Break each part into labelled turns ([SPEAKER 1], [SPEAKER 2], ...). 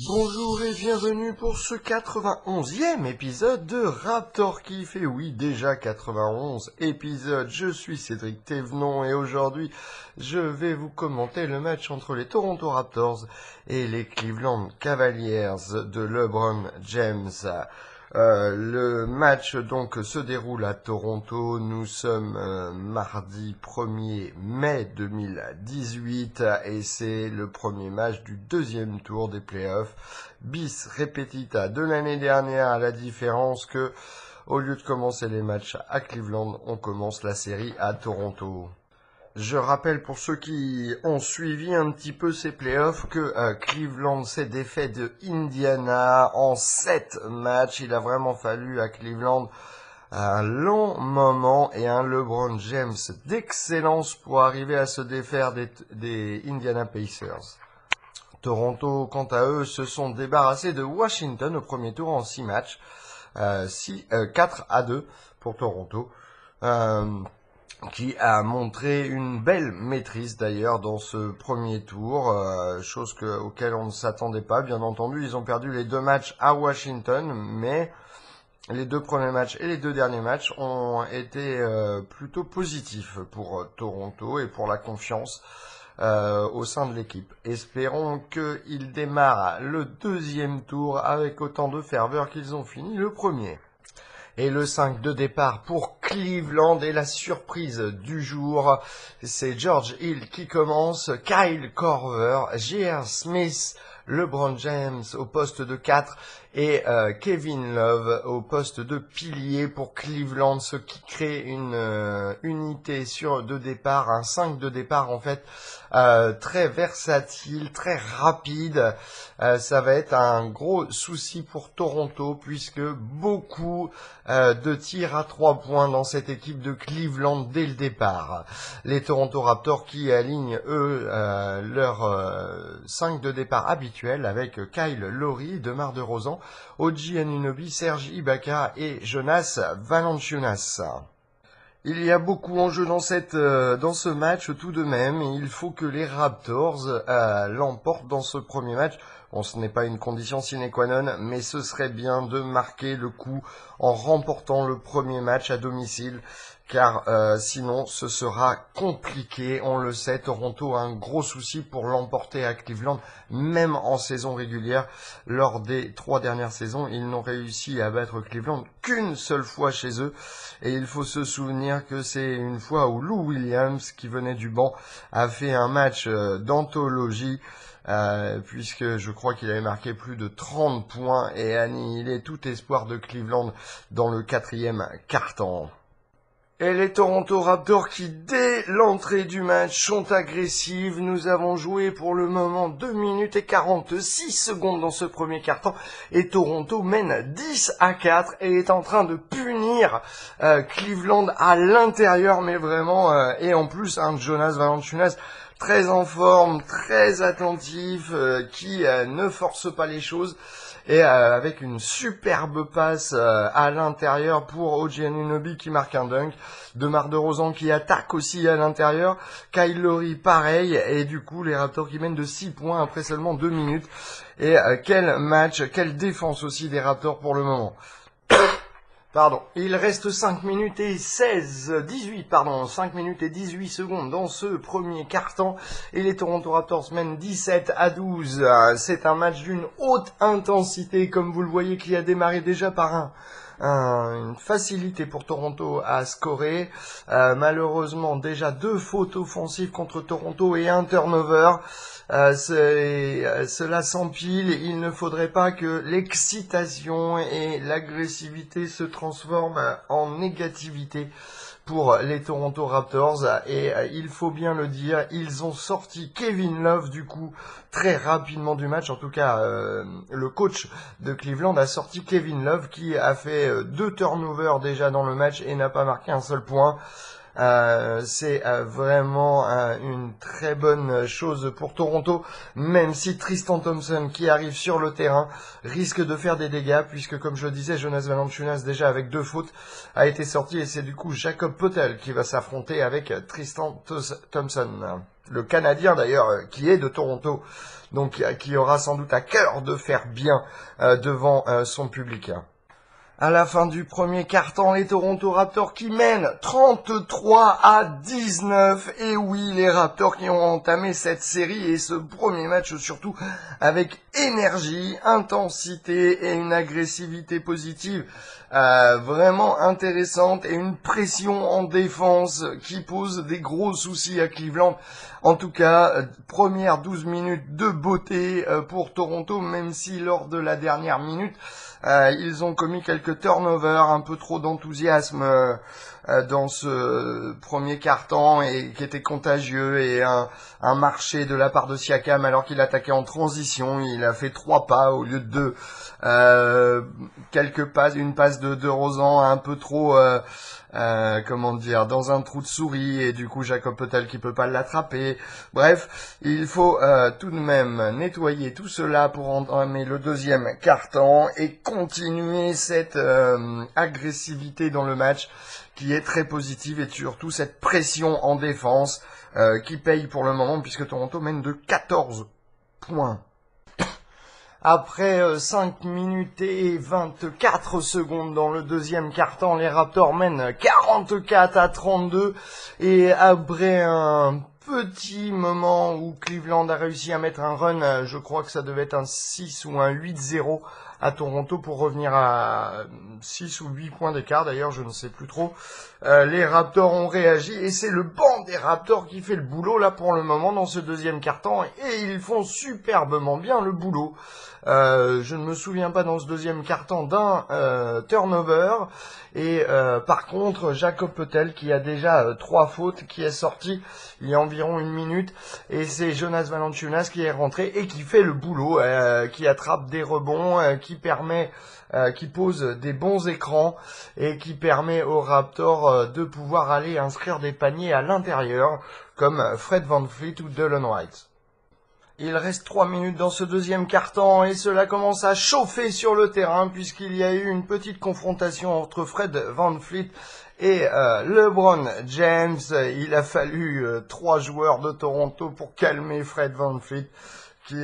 [SPEAKER 1] Bonjour et bienvenue pour ce 91e épisode de Raptor Kiff. Et oui, déjà 91 épisodes, je suis Cédric Thévenon et aujourd'hui je vais vous commenter le match entre les Toronto Raptors et les Cleveland Cavaliers de LeBron James. Le match donc se déroule à Toronto. Nous sommes mardi 1er mai 2018 et c'est le premier match du deuxième tour des playoffs bis repetita de l'année dernière, à la différence que au lieu de commencer les matchs à Cleveland, on commence la série à Toronto. Je rappelle pour ceux qui ont suivi un petit peu ces playoffs que Cleveland s'est défait de Indiana en 7 matchs. Il a vraiment fallu à Cleveland un long moment et un LeBron James d'excellence pour arriver à se défaire des Indiana Pacers. Toronto, quant à eux, se sont débarrassés de Washington au premier tour en 6 matchs. 4-2 pour Toronto. Qui a montré une belle maîtrise d'ailleurs dans ce premier tour, chose auquel on ne s'attendait pas. Bien entendu, ils ont perdu les 2 matchs à Washington, mais les 2 premiers matchs et les 2 derniers matchs ont été plutôt positifs pour Toronto et pour la confiance au sein de l'équipe. Espérons qu'ils démarrent le deuxième tour avec autant de ferveur qu'ils ont fini le premier. Et le 5 de départ pour Cleveland et la surprise du jour, c'est George Hill qui commence, Kyle Korver, J.R. Smith, LeBron James au poste de 4 et Kevin Love au poste de pilier pour Cleveland, ce qui crée une unité de départ, un 5 de départ en fait très versatile, très rapide. Ça va être un gros souci pour Toronto puisque beaucoup de tirs à 3 points dans cette équipe de Cleveland dès le départ. Les Toronto Raptors qui alignent eux leur 5 de départ habituel avec Kyle Lowry, DeMar DeRozan, OG Anunoby, Serge Ibaka et Jonas Valanciunas. Il y a beaucoup en jeu dans ce match tout de même, et il faut que les Raptors l'emportent dans ce premier match. Bon, ce n'est pas une condition sine qua non, mais ce serait bien de marquer le coup en remportant le premier match à domicile, car sinon ce sera compliqué. On le sait, Toronto a un gros souci pour l'emporter à Cleveland, même en saison régulière. Lors des 3 dernières saisons, ils n'ont réussi à battre Cleveland qu'une seule fois chez eux, et il faut se souvenir que c'est une fois où Lou Williams, qui venait du banc, a fait un match d'anthologie, puisque je crois qu'il avait marqué plus de 30 points et annihilé tout espoir de Cleveland dans le 4e quart-temps. Et les Toronto Raptors qui, dès l'entrée du match, sont agressifs. Nous avons joué pour le moment 2 minutes et 46 secondes dans ce premier quart-temps. Et Toronto mène 10-4 et est en train de punir Cleveland à l'intérieur. Mais vraiment, et en plus, Jonas Valanciunas très en forme, très attentif, qui ne force pas les choses. Et avec une superbe passe à l'intérieur pour OG Anunoby qui marque un dunk, DeMar DeRozan qui attaque aussi à l'intérieur, Kyle Lowry pareil, et du coup les Raptors qui mènent de 6 points après seulement 2 minutes. Et quel match, quelle défense aussi des Raptors pour le moment. Pardon, il reste 5 minutes et 5 minutes et 18 secondes dans ce premier quart-temps et les Toronto Raptors mènent 17-12. C'est un match d'une haute intensité, comme vous le voyez, qui a démarré déjà par une facilité pour Toronto à scorer. Malheureusement, déjà 2 fautes offensives contre Toronto et un turnover. Cela s'empile. Il ne faudrait pas que l'excitation et l'agressivité se transforment en négativité pour les Toronto Raptors. Et il faut bien le dire, ils ont sorti Kevin Love du coup très rapidement du match. En tout cas, le coach de Cleveland a sorti Kevin Love qui a fait 2 turnovers déjà dans le match et n'a pas marqué un seul point. C'est vraiment une très bonne chose pour Toronto, même si Tristan Thompson, qui arrive sur le terrain, risque de faire des dégâts, puisque comme je le disais, Jonas Valanciunas, déjà avec 2 fautes, a été sorti, et c'est du coup Jakob Poeltl qui va s'affronter avec Tristan Thompson. Le Canadien d'ailleurs, qui est de Toronto, donc qui aura sans doute à cœur de faire bien devant son public. À la fin du premier quart-temps, les Toronto Raptors qui mènent 33-19. Et oui, les Raptors qui ont entamé cette série et ce premier match surtout avec énergie, intensité et une agressivité positive vraiment intéressante et une pression en défense qui pose des gros soucis à Cleveland. En tout cas, première 12 minutes de beauté pour Toronto, même si lors de la dernière minute, ils ont commis quelques turnovers, un peu trop d'enthousiasme dans ce premier quart-temps et qui était contagieux, et un marché de la part de Siakam alors qu'il attaquait en transition. Il a fait 3 pas au lieu de 2. Quelques passes, une passe de DeRozan un peu trop dans un trou de souris, et du coup Jakob Poeltl qui peut pas l'attraper. Bref, il faut tout de même nettoyer tout cela pour entamer le deuxième quart-temps et continuer cette agressivité dans le match qui est très positive, et surtout cette pression en défense qui paye pour le moment, puisque Toronto mène de 14 points. Après 5 minutes et 24 secondes dans le deuxième quart-temps, les Raptors mènent 44-32, et après un petit moment où Cleveland a réussi à mettre un run, je crois que ça devait être un 6 ou un 8-0 à Toronto pour revenir à 6 ou 8 points d'écart, d'ailleurs je ne sais plus trop. Les Raptors ont réagi, et c'est le banc des Raptors qui fait le boulot là pour le moment dans ce deuxième quart-temps, et ils font superbement bien le boulot. Je ne me souviens pas dans ce deuxième quart-temps d'un turnover, et par contre Jakob Poeltl qui a déjà 3 fautes, qui est sorti il y a environ 1 minute, et c'est Jonas Valanciunas qui est rentré et qui fait le boulot, qui attrape des rebonds, qui pose des bons écrans et qui permet aux Raptors de pouvoir aller inscrire des paniers à l'intérieur comme Fred VanVleet ou Delon Wright. Il reste 3 minutes dans ce deuxième quart-temps et cela commence à chauffer sur le terrain, puisqu'il y a eu une petite confrontation entre Fred VanVleet et LeBron James. Il a fallu 3 joueurs de Toronto pour calmer Fred VanVleet qui,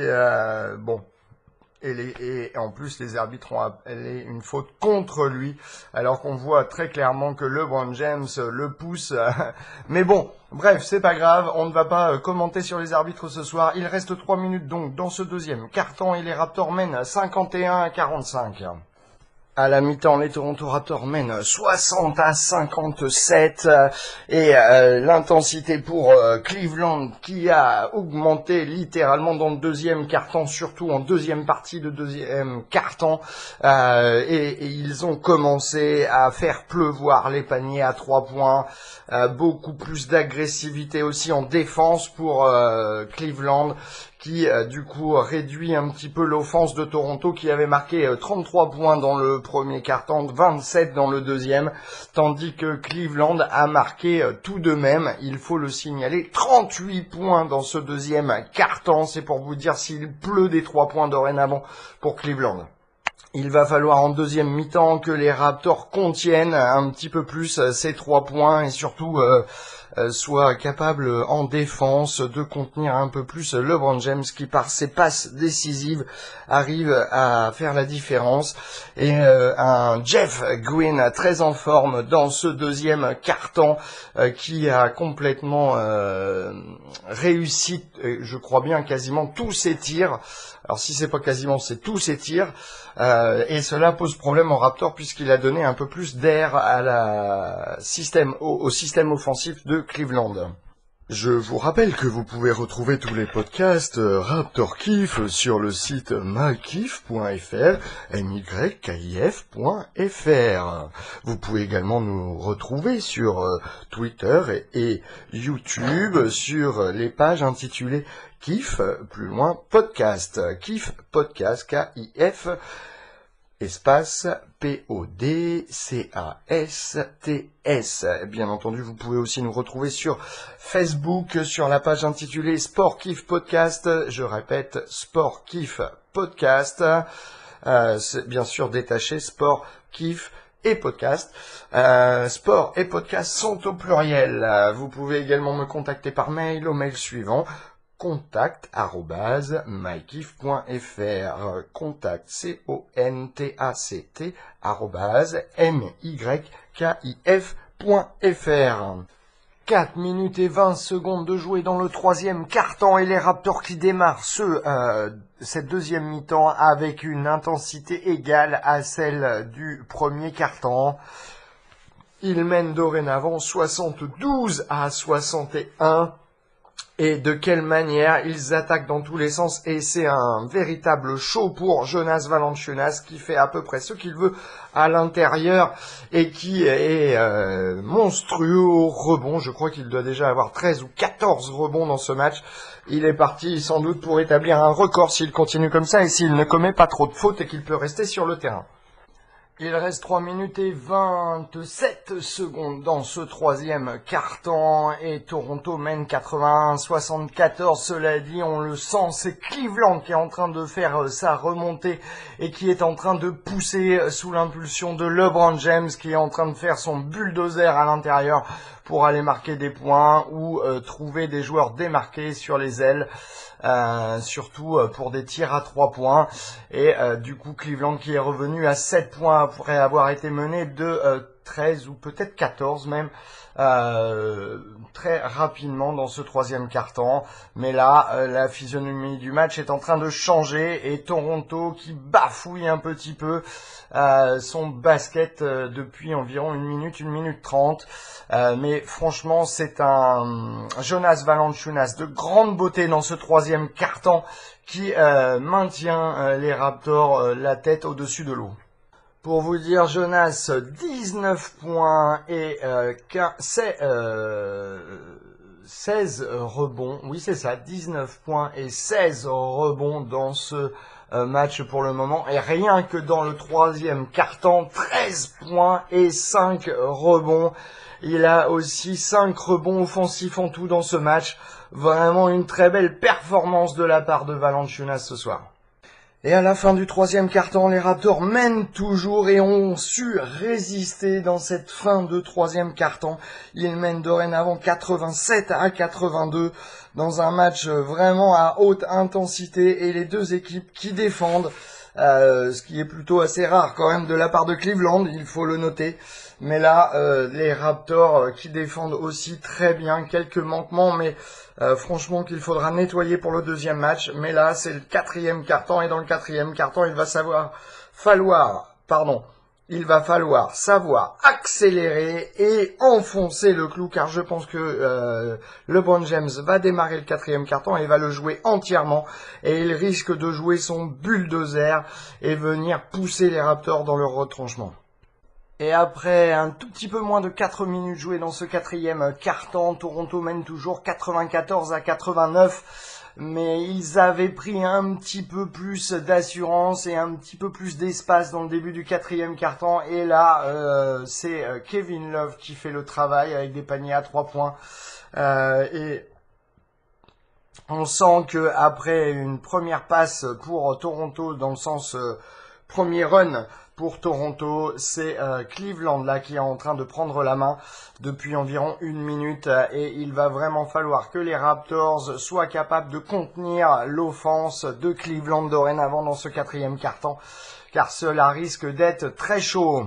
[SPEAKER 1] et en plus les arbitres ont appelé une faute contre lui, alors qu'on voit très clairement que LeBron James le pousse. Mais bon, bref, c'est pas grave, on ne va pas commenter sur les arbitres ce soir. Il reste 3 minutes donc dans ce deuxième quart-temps et les Raptors mènent 51-45. À la mi-temps, les Toronto Raptors mènent 60-57 et l'intensité pour Cleveland qui a augmenté littéralement dans le deuxième quart-temps, surtout en deuxième partie de deuxième quart-temps, et ils ont commencé à faire pleuvoir les paniers à 3 points, beaucoup plus d'agressivité aussi en défense pour Cleveland, qui du coup réduit un petit peu l'offense de Toronto, qui avait marqué 33 points dans le premier quart-temps, 27 dans le deuxième, tandis que Cleveland a marqué tout de même, il faut le signaler, 38 points dans ce deuxième quart-temps. C'est pour vous dire s'il pleut des 3 points dorénavant pour Cleveland. Il va falloir en deuxième mi-temps que les Raptors contiennent un petit peu plus ces 3 points et surtout soit capable en défense de contenir un peu plus LeBron James, qui par ses passes décisives arrive à faire la différence, et un Jeff Green très en forme dans ce deuxième quart-temps qui a complètement réussi, je crois bien quasiment tous ses tirs. Alors si c'est pas quasiment, c'est tous ses tirs, et cela pose problème au Raptor puisqu'il a donné un peu plus d'air à au système offensif de Cleveland. Je vous rappelle que vous pouvez retrouver tous les podcasts Raptor Kiff sur le site mykif.fr, mykif.fr. Vous pouvez également nous retrouver sur Twitter et YouTube sur les pages intitulées Kiff, +, podcast, Kiff Podcast, KIF. espace PODCASTS. Bien entendu, vous pouvez aussi nous retrouver sur Facebook, sur la page intitulée Sport Kiff Podcast. Je répète, Sport Kiff Podcast. C'est bien sûr détaché, Sport Kiff et podcast. Sport et podcast sont au pluriel. Vous pouvez également me contacter par mail au mail suivant: contact@mykiff.fr. Contact @mykif.fr. 4 minutes et 20 secondes de jouer dans le troisième quart-temps et les Raptors qui démarrent cette deuxième mi-temps avec une intensité égale à celle du premier quart-temps. Ils mènent dorénavant 72-61. Et de quelle manière ils attaquent dans tous les sens. Et c'est un véritable show pour Jonas Valanciunas qui fait à peu près ce qu'il veut à l'intérieur et qui est monstrueux au rebond. Je crois qu'il doit déjà avoir 13 ou 14 rebonds dans ce match. Il est parti sans doute pour établir un record s'il continue comme ça et s'il ne commet pas trop de fautes et qu'il peut rester sur le terrain. Il reste 3 minutes et 27 secondes dans ce troisième quart-temps et Toronto mène 81-74. Cela dit, on le sent, c'est Cleveland qui est en train de faire sa remontée et qui est en train de pousser sous l'impulsion de LeBron James qui est en train de faire son bulldozer à l'intérieur pour aller marquer des points ou trouver des joueurs démarqués sur les ailes. Surtout pour des tirs à 3 points et du coup Cleveland qui est revenu à 7 points après avoir été mené de 13 ou peut-être 14 même très rapidement dans ce troisième quart-temps. Mais là, la physionomie du match est en train de changer et Toronto qui bafouille un petit peu son basket depuis environ 1 minute 30. Mais franchement, c'est un Jonas Valanciunas de grande beauté dans ce troisième quart-temps qui maintient les Raptors la tête au-dessus de l'eau. Pour vous dire, Jonas, 19 points et 16 rebonds. Oui, c'est ça, 19 points et 16 rebonds dans ce match pour le moment. Et rien que dans le troisième quart-temps, 13 points et 5 rebonds. Il a aussi 5 rebonds offensifs en tout dans ce match. Vraiment une très belle performance de la part de Valanciunas ce soir. Et à la fin du troisième quart-temps, les Raptors mènent toujours et ont su résister dans cette fin de troisième quart-temps. Ils mènent dorénavant 87-82 dans un match vraiment à haute intensité et les deux équipes qui défendent, ce qui est plutôt assez rare quand même de la part de Cleveland, il faut le noter. Mais là, les Raptors qui défendent aussi très bien, quelques manquements, mais franchement qu'il faudra nettoyer pour le deuxième match. Mais là, c'est le quatrième quart-temps, et dans le quatrième quart-temps, il va falloir savoir accélérer et enfoncer le clou, car je pense que LeBron James va démarrer le quatrième quart-temps et va le jouer entièrement, et il risque de jouer son bulldozer et venir pousser les Raptors dans leur retranchement. Et après un tout petit peu moins de 4 minutes jouées dans ce quatrième quart-temps, Toronto mène toujours 94-89. Mais ils avaient pris un petit peu plus d'assurance et un petit peu plus d'espace dans le début du quatrième quart-temps. Et là, c'est Kevin Love qui fait le travail avec des paniers à 3 points. Et on sent que après une première passe pour Toronto dans le sens premier run pour Toronto, c'est Cleveland là qui est en train de prendre la main depuis environ 1 minute et il va vraiment falloir que les Raptors soient capables de contenir l'offense de Cleveland dorénavant dans ce quatrième quart-temps, car cela risque d'être très chaud.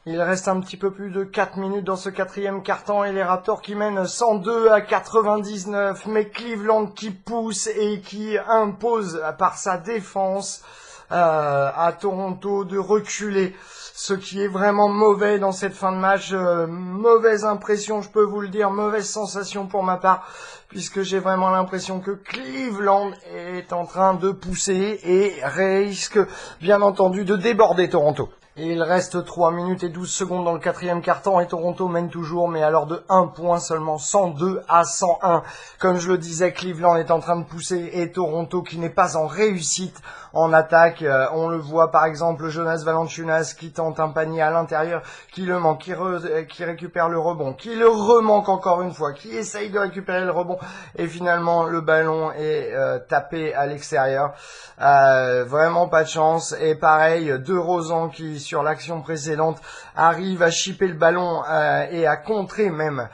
[SPEAKER 1] Il reste un petit peu plus de 4 minutes dans ce quatrième quart-temps et les Raptors qui mènent 102-99, mais Cleveland qui pousse et qui impose par sa défense à Toronto de reculer, ce qui est vraiment mauvais dans cette fin de match. Mauvaise impression, je peux vous le dire, mauvaise sensation pour ma part, puisque j'ai vraiment l'impression que Cleveland est en train de pousser et risque bien entendu de déborder Toronto. Il reste 3 minutes et 12 secondes dans le quatrième quart-temps et Toronto mène toujours, mais alors de 1 point seulement, 102 à 101. Comme je le disais, Cleveland est en train de pousser et Toronto qui n'est pas en réussite en attaque. On le voit par exemple Jonas Valanciunas qui tente un panier à l'intérieur, qui le manque, qui récupère le rebond, qui le remanque encore une fois, qui essaye de récupérer le rebond et finalement le ballon est tapé à l'extérieur. Vraiment pas de chance. Et pareil, DeRozan qui sur l'action précédente arrive à chipper le ballon et à contrer même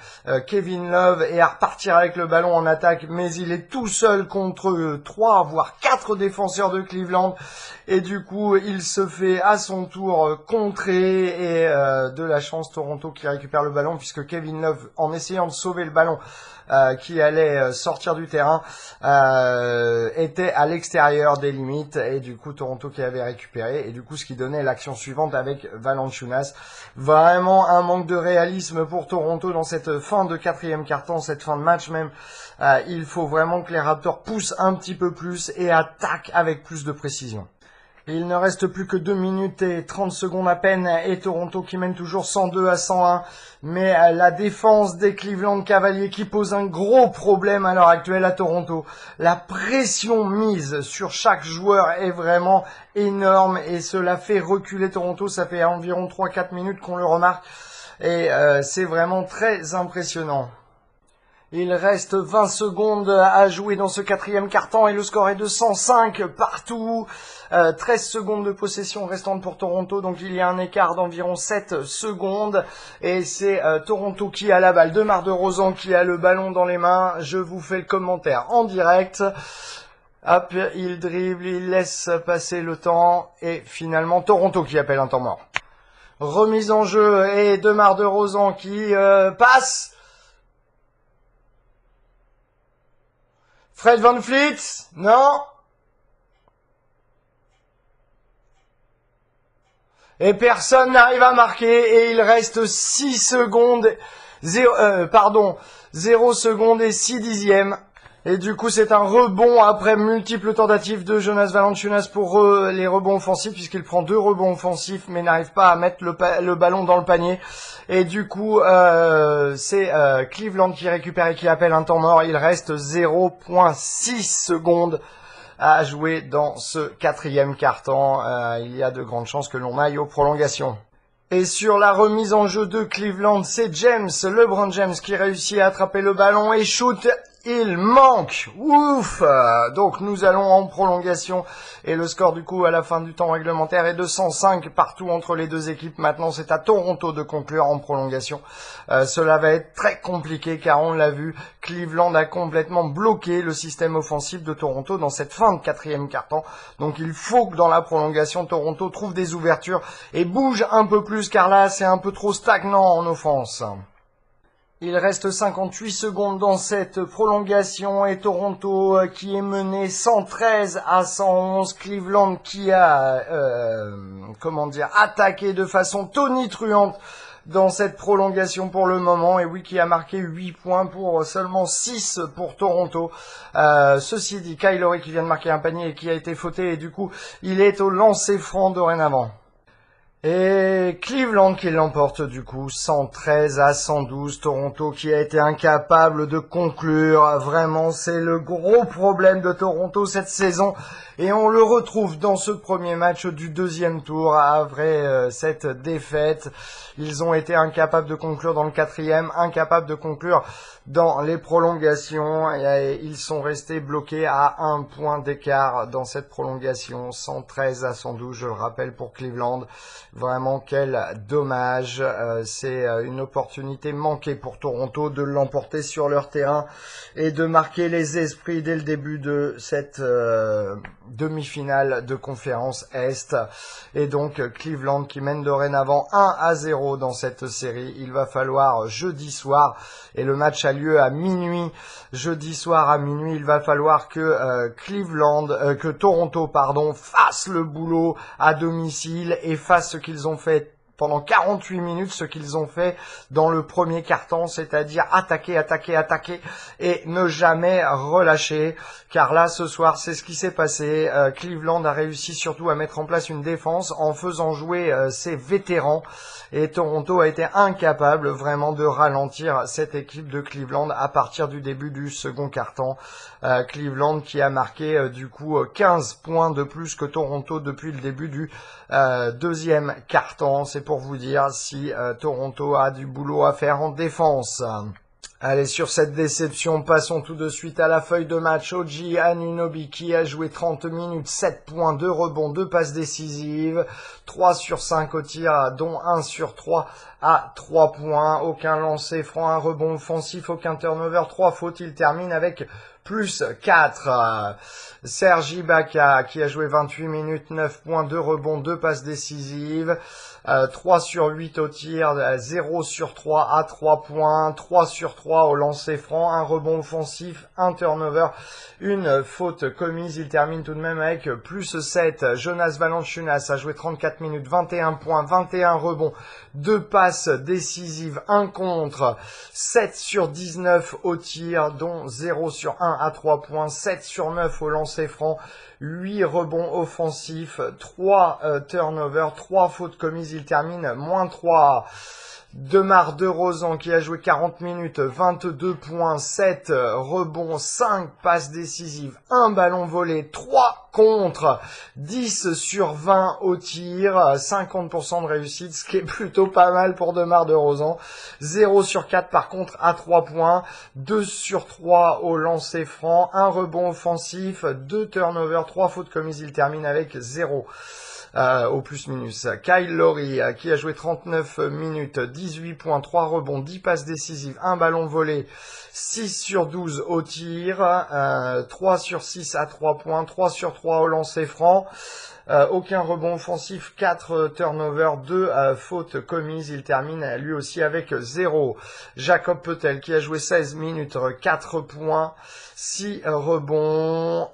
[SPEAKER 1] Kevin Love et à repartir avec le ballon en attaque, mais il est tout seul contre 3 voire 4 défenseurs de Cleveland et du coup il se fait à son tour contrer et de la chance Toronto qui récupère le ballon puisque Kevin Love en essayant de sauver le ballon qui allait sortir du terrain était à l'extérieur des limites et du coup Toronto qui avait récupéré et du coup ce qui donnait l'action suivante avec Valanciunas. Vraiment un manque de réalisme pour Toronto dans cette fin de quatrième quart-temps, cette fin de match même. Il faut vraiment que les Raptors poussent un petit peu plus et attaquent avec plus de précision. Il ne reste plus que 2 minutes et 30 secondes à peine et Toronto qui mène toujours 102 à 101. Mais la défense des Cleveland Cavaliers qui pose un gros problème à l'heure actuelle à Toronto. La pression mise sur chaque joueur est vraiment énorme et cela fait reculer Toronto. Ça fait environ 3-4 minutes qu'on le remarque et c'est vraiment très impressionnant. Il reste 20 secondes à jouer dans ce quatrième quart-temps et le score est de 105 partout. 13 secondes de possession restantes pour Toronto, donc il y a un écart d'environ 7 secondes. Et c'est Toronto qui a la balle, DeMar DeRozan qui a le ballon dans les mains. Je vous fais le commentaire en direct. Hop, il dribble, il laisse passer le temps et finalement Toronto qui appelle un temps mort. Remise en jeu et DeMar DeRozan qui passe. Fred VanVleet, non. Et personne n'arrive à marquer et il reste 6 secondes, 0 secondes et 6 dixièmes. Et du coup, c'est un rebond après multiples tentatives de Jonas Valanciunas pour les rebonds offensifs, puisqu'il prend 2 rebonds offensifs, mais n'arrive pas à mettre le ballon dans le panier. Et du coup, c'est Cleveland qui récupère et qui appelle un temps mort. Il reste 0,6 secondes à jouer dans ce quatrième quart-temps. Il y a de grandes chances que l'on aille aux prolongations. Et sur la remise en jeu de Cleveland, c'est LeBron James qui réussit à attraper le ballon et shoot. Il manque. Ouf. Donc nous allons en prolongation et le score du coup à la fin du temps réglementaire est de 105 partout entre les deux équipes. Maintenant c'est à Toronto de conclure en prolongation. Cela va être très compliqué car on l'a vu, Cleveland a complètement bloqué le système offensif de Toronto dans cette fin de quatrième quart-temps. Donc il faut que dans la prolongation Toronto trouve des ouvertures et bouge un peu plus car là c'est un peu trop stagnant en offense. Il reste 58 secondes dans cette prolongation et Toronto qui est mené 113 à 111. Cleveland qui a, attaqué de façon tonitruante dans cette prolongation pour le moment. Et oui, qui a marqué 8 points pour seulement 6 pour Toronto. Ceci dit, Kyle Lowry qui vient de marquer un panier et qui a été fauté et du coup, il est au lancer franc dorénavant. Et Cleveland qui l'emporte du coup 113 à 112. Toronto qui a été incapable de conclure. Vraiment, c'est le gros problème de Toronto cette saison. Et on le retrouve dans ce premier match du deuxième tour. Après cette défaite, ils ont été incapables de conclure dans le quatrième, incapables de conclure dans les prolongations. Et ils sont restés bloqués à 1 point d'écart dans cette prolongation. 113 à 112, je le rappelle, pour Cleveland. Vraiment, quel dommage. C'est une opportunité manquée pour Toronto de l'emporter sur leur terrain et de marquer les esprits dès le début de cette demi-finale de conférence Est. Et donc, Cleveland qui mène dorénavant 1-0 dans cette série. Il va falloir jeudi soir, et le match a lieu à minuit. Jeudi soir à minuit, il va falloir que Toronto fasse le boulot à domicile et fasse ce qu'ils ont fait pendant 48 minutes ce qu'ils ont fait dans le premier quart-temps, c'est-à-dire attaquer, attaquer, attaquer et ne jamais relâcher. Car là, ce soir, c'est ce qui s'est passé. Cleveland a réussi surtout à mettre en place une défense en faisant jouer ses vétérans. Et Toronto a été incapable vraiment de ralentir cette équipe de Cleveland à partir du début du second quart-temps. Cleveland qui a marqué du coup 15 points de plus que Toronto depuis le début du deuxième quart-temps. C'est pour vous dire si Toronto a du boulot à faire en défense. Allez, sur cette déception, passons tout de suite à la feuille de match. OG Anunoby qui a joué 30 minutes, 7 points, 2 rebonds, 2 passes décisives, 3 sur 5 au tir, dont 1 sur 3 à 3 points. Aucun lancer franc, un rebond offensif, aucun turnover, 3 fautes. Il termine avec plus 4. Serge Ibaka qui a joué 28 minutes, 9 points, 2 rebonds, 2 passes décisives, 3 sur 8 au tir, 0 sur 3 à 3 points, 3 sur 3 au lancer franc, un rebond offensif, un turnover, une faute commise. Il termine tout de même avec plus 7. Jonas Valanciunas a joué 34 minutes, 21 points, 21 rebonds, 2 passes décisives, 1 contre, 7 sur 19 au tir, dont 0 sur 1 à 3 points, 7 sur 9 au lancer franc, 8 rebonds offensifs, 3 turnovers, 3 fautes commises. Il termine moins 3. DeMar DeRozan qui a joué 40 minutes, 22 points, 7 rebonds, 5 passes décisives, 1 ballon volé, 3 contre, 10 sur 20 au tir, 50% de réussite, ce qui est plutôt pas mal pour DeMar DeRozan. 0 sur 4 par contre à 3 points, 2 sur 3 au lancer franc, 1 rebond offensif, 2 turnovers, 3 fautes commises. Il termine avec 0. Au plus-minus. Kyle Lowry qui a joué 39 minutes, 18 points, 3 rebonds, 10 passes décisives, 1 ballon volé, 6 sur 12 au tir, 3 sur 6 à 3 points, 3 sur 3 au lancer franc. Aucun rebond offensif, 4 turnovers, 2 fautes commises. Il termine lui aussi avec 0. Jacob Poeltl qui a joué 16 minutes, 4 points, 6 rebonds,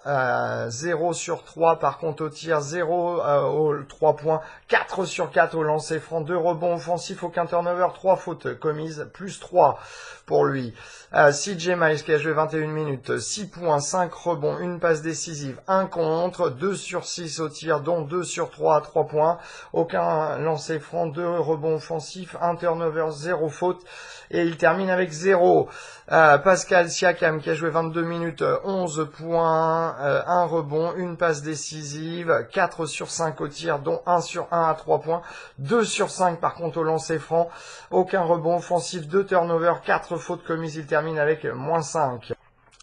[SPEAKER 1] 0 sur 3 par contre au tir, 0 aux 3 points, 4 sur 4 au lancer franc, 2 rebonds offensifs, aucun turnover, 3 fautes commises, plus 3 pour lui. CJ Miles qui a joué 21 minutes, 6 points, 5 rebonds, 1 passe décisive, 1 contre, 2 sur 6 au tir, dont 2 sur 3 à 3 points, aucun lancer franc, 2 rebonds offensifs, 1 turnover, 0 faute, et il termine avec 0. Pascal Siakam qui a joué 22 minutes, 11 points, 1 rebond, 1 passe décisive, 4 sur 5 au tir, dont 1 sur 1 à 3 points, 2 sur 5 par contre au lancer franc, aucun rebond offensif, 2 turnovers, 4 fautes commises. Il termine avec moins 5.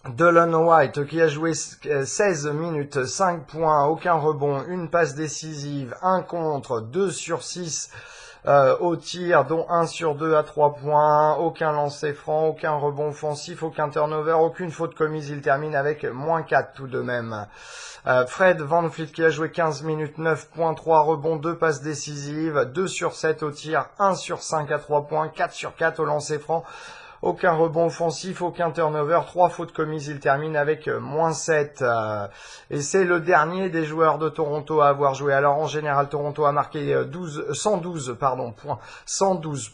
[SPEAKER 1] Delon White qui a joué 16 minutes, 5 points, aucun rebond, 1 passe décisive, 1 contre, 2 sur 6 au tir, dont 1 sur 2 à 3 points, aucun lancer franc, aucun rebond offensif, aucun turnover, aucune faute commise. Il termine avec moins 4 tout de même. Fred VanVleet qui a joué 15 minutes, 9 points, 3 rebonds, 2 passes décisives, 2 sur 7 au tir, 1 sur 5 à 3 points, 4 sur 4 au lancer franc. Aucun rebond offensif, aucun turnover, 3 fautes commises. Il termine avec moins 7. Et c'est le dernier des joueurs de Toronto à avoir joué. Alors en général, Toronto a marqué 112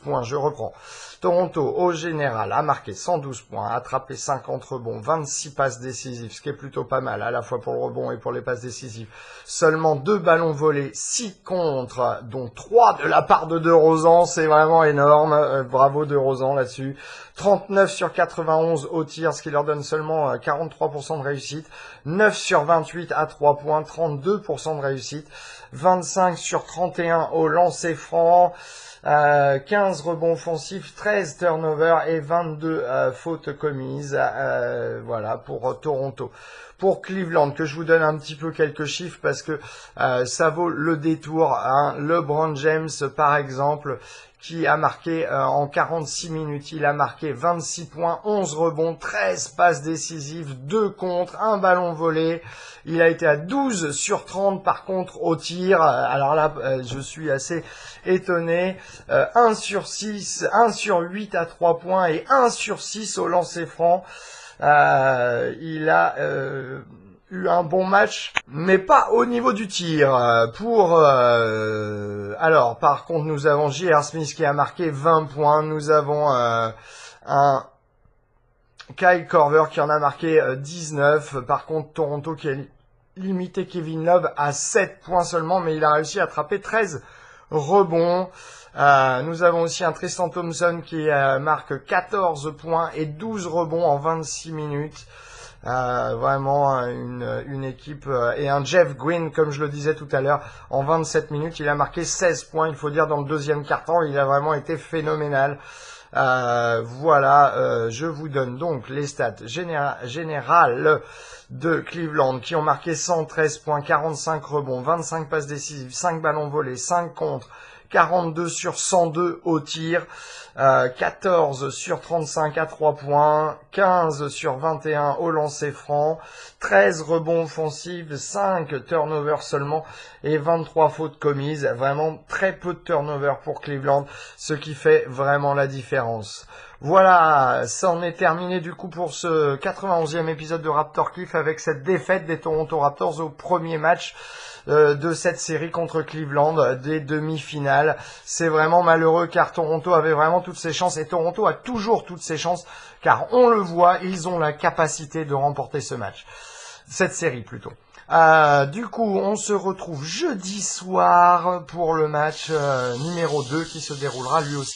[SPEAKER 1] points. Je reprends. Toronto, au général, a marqué 112 points, attrapé 50 rebonds, 26 passes décisives, ce qui est plutôt pas mal, à la fois pour le rebond et pour les passes décisives. Seulement 2 ballons volés, 6 contre, dont 3 de la part de DeRozan, c'est vraiment énorme. Bravo DeRozan là-dessus. 39 sur 91 au tir, ce qui leur donne seulement 43% de réussite. 9 sur 28 à 3 points, 32% de réussite. 25 sur 31 au lancer franc. 15 rebonds offensifs, 13 turnovers et 22 fautes commises. Voilà pour Toronto. Pour Cleveland, que je vous donne un petit peu quelques chiffres parce que ça vaut le détour. Hein. LeBron James, par exemple, qui a marqué en 46 minutes, il a marqué 26 points, 11 rebonds, 13 passes décisives, 2 contre, 1 ballon volé. Il a été à 12 sur 30 par contre au tir. Alors là, je suis assez étonné. 1 sur 6, 1 sur 8 à 3 points et 1 sur 6 au lancer franc. Il a eu un bon match, mais pas au niveau du tir. Alors, par contre, nous avons J.R. Smith qui a marqué 20 points. Nous avons un Kyle Korver qui en a marqué 19. Par contre, Toronto qui a limité Kevin Love à 7 points seulement, mais il a réussi à attraper 13 rebonds. Nous avons aussi un Tristan Thompson qui marque 14 points et 12 rebonds en 26 minutes. Vraiment une équipe et un Jeff Green, comme je le disais tout à l'heure, en 27 minutes, il a marqué 16 points. Il faut dire dans le deuxième quart-temps, il a vraiment été phénoménal. Voilà, je vous donne donc les stats générales de Cleveland qui ont marqué 113 points, 45 rebonds, 25 passes décisives, 5 ballons volés, 5 contres, 42 sur 102 au tir, 14 sur 35 à 3 points, 15 sur 21 au lancer franc, 13 rebonds offensifs, 5 turnovers seulement et 23 fautes commises. Vraiment très peu de turnovers pour Cleveland, ce qui fait vraiment la différence. Voilà, ça en est terminé du coup pour ce 91e épisode de Raptor Cliff avec cette défaite des Toronto Raptors au premier match de cette série contre Cleveland des demi-finales. C'est vraiment malheureux car Toronto avait vraiment toutes ses chances et Toronto a toujours toutes ses chances car on le voit, ils ont la capacité de remporter ce match. Cette série plutôt. Du coup, on se retrouve jeudi soir pour le match numéro 2 qui se déroulera lui aussi